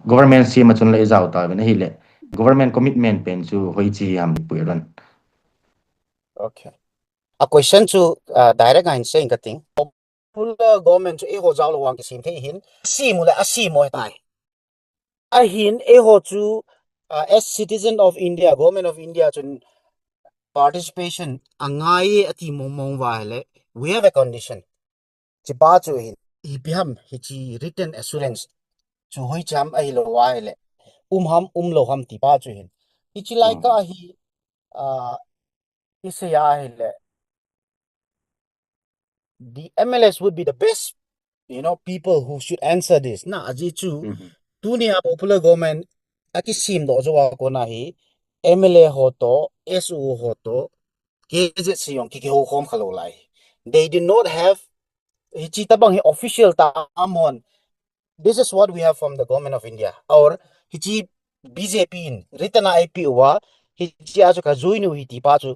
government si ma chun le zau ta ben hi le government commitment pen chu Hoichi ham puiron. Okay. A question to direct answer in thing. Popular government to eho zao lo wang ki sim the hin si mu le a si mo tai. A hin eho to as citizen of India, government of India to participation angai ati mong mong wa hele. We have a condition. Chi ba chu hin hi biham hi chi written assurance chu hoi cham ai lo wa hele. Ham lo ham ti ba chu hin. Hi chi lai ka hi ise ya hele. The MLS would be the best, people who should answer this. Na aji chu dunia popular government aki sim do jawa ko na hi MLA ho to SU ho to KZ siyong ki ho khom khalo lai. They did not have hichi tabang hi official tamon. This is what we have from the government of India. Or hichi BJP in written IP wa hichi ajo ka joinu hi ti pa chu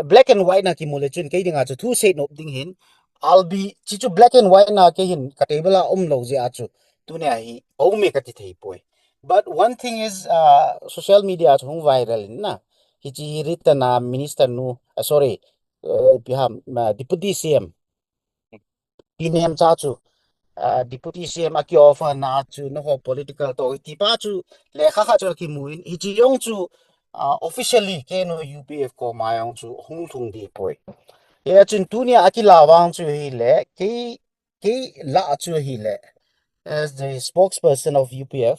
black and white na ki mole chun ke dinga chu thu set no ding hin I'll be chichu black and white na ke hin ka table lo je achu tu ne hi au me ka ti thei poi. But one thing is social media chu viral na hi chi written na minister nu sorry biham deputy CM pinem cha chu deputy CM aki offer na chu no ho political to ti pa chu le kha kha chu ki muin hi chi yong chu officially ke no UPF ko ma yong chu hung thung di poi ye chin tu ni aki la wang chu hi le ke la chu hi le as the spokesperson of UPF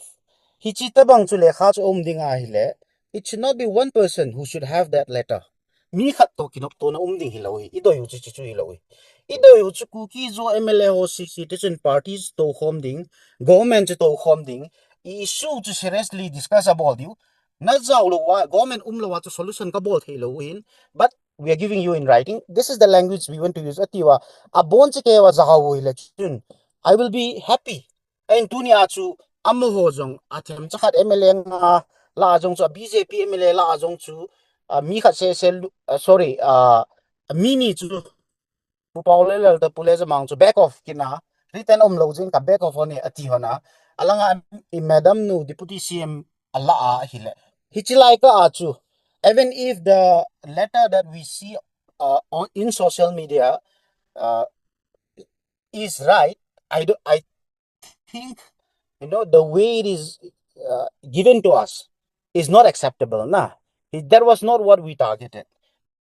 hi chi tabang chu le kha chu ding a hi le it should not be one person who should have that letter mi khat to kinop to na ding hi lo hi I do yu chu chu hi lo hi I do yu chu ku ki zo MLA ho citizen parties to khom ding government to khom ding issue to seriously discuss about you na zaw lo wa government lo wa to solution ka bol thei lo in but we are giving you in writing this is the language we want to use atiwa a bon che ke wa zaw wi le chun I will be happy en tunia chu am ho jong athem chakhat MLA nga la jong chu BJP MLA la jong chu mi khat se sorry mini chu pu paule le the pule mang chu back off kina written lo jing ka back off ne ati hona alanga madam nu deputy CM alla a hile hichilai ka achu even if the letter that we see in social media uh, is right I think the way it is given to us is not acceptable. Nah, that was not what we targeted.